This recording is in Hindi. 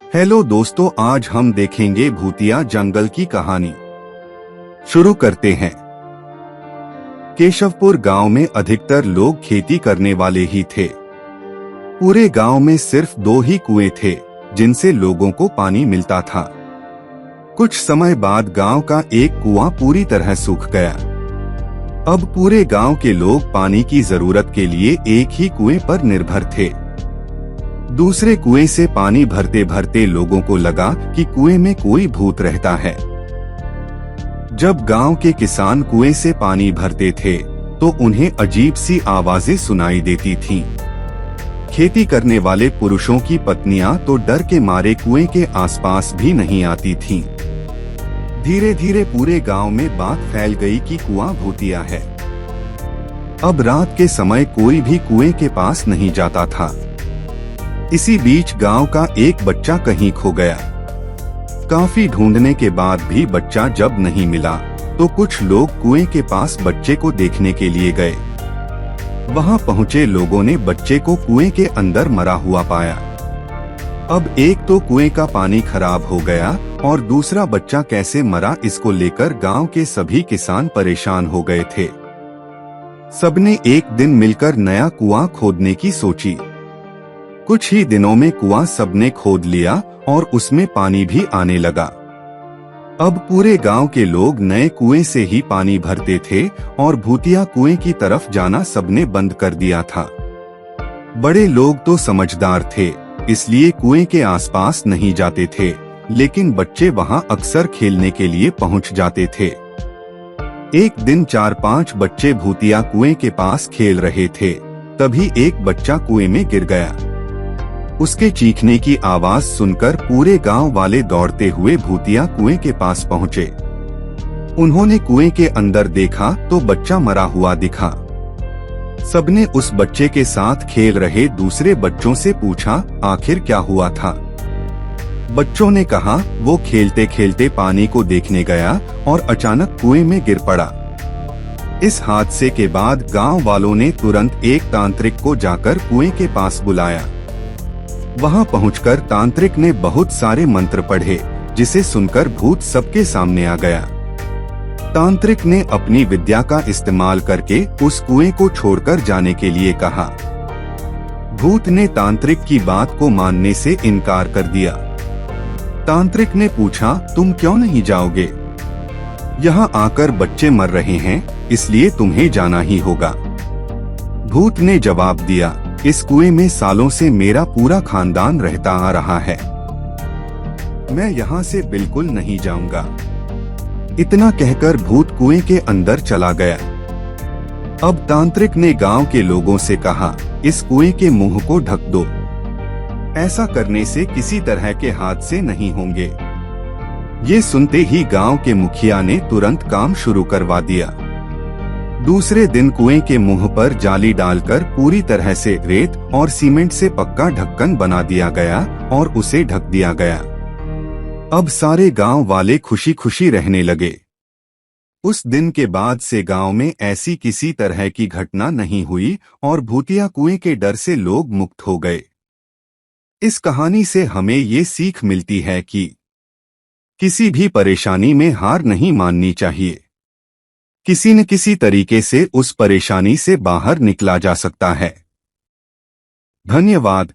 हेलो दोस्तों, आज हम देखेंगे भूतिया जंगल की कहानी। शुरू करते हैं। केशवपुर गांव में अधिकतर लोग खेती करने वाले ही थे। पूरे गांव में सिर्फ 2 ही कुएं थे जिनसे लोगों को पानी मिलता था। कुछ समय बाद गांव का एक कुआं पूरी तरह सूख गया। अब पूरे गांव के लोग पानी की जरूरत के लिए एक ही कुएं पर निर्भर थे। दूसरे कुएं से पानी भरते भरते लोगों को लगा कि कुएं में कोई भूत रहता है। जब गांव के किसान कुएं से पानी भरते थे तो उन्हें अजीब सी आवाजें सुनाई देती थीं। खेती करने वाले पुरुषों की पत्नियां तो डर के मारे कुएं के आसपास भी नहीं आती थीं। धीरे धीरे पूरे गांव में बात फैल गई कि कुआं भूतिया है। अब रात के समय कोई भी कुएं के पास नहीं जाता था। इसी बीच गांव का एक बच्चा कहीं खो गया। काफी ढूंढने के बाद भी बच्चा जब नहीं मिला तो कुछ लोग कुएं के पास बच्चे को देखने के लिए गए। वहां पहुंचे लोगों ने बच्चे को कुएं के अंदर मरा हुआ पाया। अब एक तो कुएं का पानी खराब हो गया और दूसरा बच्चा कैसे मरा, इसको लेकर गांव के सभी किसान परेशान हो गए थे। सबने एक दिन मिलकर नया कुआं खोदने की सोची। कुछ ही दिनों में कुआं सबने खोद लिया और उसमें पानी भी आने लगा। अब पूरे गांव के लोग नए कुएं से ही पानी भरते थे और भूतिया कुएं की तरफ जाना सबने बंद कर दिया था। बड़े लोग तो समझदार थे, इसलिए कुएं के आसपास नहीं जाते थे, लेकिन बच्चे वहां अक्सर खेलने के लिए पहुंच जाते थे। एक दिन 4-5 बच्चे भूतिया कुएं के पास खेल रहे थे। तभी एक बच्चा कुएं में गिर गया। उसके चीखने की आवाज सुनकर पूरे गांव वाले दौड़ते हुए भूतिया कुएं के पास पहुंचे। उन्होंने कुएं के अंदर देखा तो बच्चा मरा हुआ दिखा। सबने उस बच्चे के साथ खेल रहे दूसरे बच्चों से पूछा, आखिर क्या हुआ था? बच्चों ने कहा, वो खेलते खेलते पानी को देखने गया और अचानक कुएं में गिर पड़ा। इस हादसे के बाद गांव वालों ने तुरंत एक तांत्रिक को जाकर कुएं के पास बुलाया। वहां पहुंचकर तांत्रिक ने बहुत सारे मंत्र पढ़े, जिसे सुनकर भूत सबके सामने आ गया। तांत्रिक ने अपनी विद्या का इस्तेमाल करके उस कुएं को छोड़कर जाने के लिए कहा। भूत ने तांत्रिक की बात को मानने से इनकार कर दिया। तांत्रिक ने पूछा, तुम क्यों नहीं जाओगे? यहाँ आकर बच्चे मर रहे हैं, इसलिए तुम्हें जाना ही होगा। भूत ने जवाब दिया, इस कुएं में सालों से मेरा पूरा खानदान रहता आ रहा है, मैं यहाँ से बिल्कुल नहीं जाऊंगा। इतना कहकर भूत कुएं के अंदर चला गया। अब तांत्रिक ने गांव के लोगों से कहा, इस कुएं के मुंह को ढक दो। ऐसा करने से किसी तरह के हादसे नहीं होंगे। ये सुनते ही गांव के मुखिया ने तुरंत काम शुरू करवा दिया। दूसरे दिन कुएं के मुंह पर जाली डालकर पूरी तरह से रेत और सीमेंट से पक्का ढक्कन बना दिया गया और उसे ढक दिया गया। अब सारे गांव वाले खुशी खुशी रहने लगे। उस दिन के बाद से गांव में ऐसी किसी तरह की घटना नहीं हुई और भूतिया कुएं के डर से लोग मुक्त हो गए। इस कहानी से हमें ये सीख मिलती है कि किसी भी परेशानी में हार नहीं माननी चाहिए। किसी न किसी तरीके से उस परेशानी से बाहर निकला जा सकता है। धन्यवाद।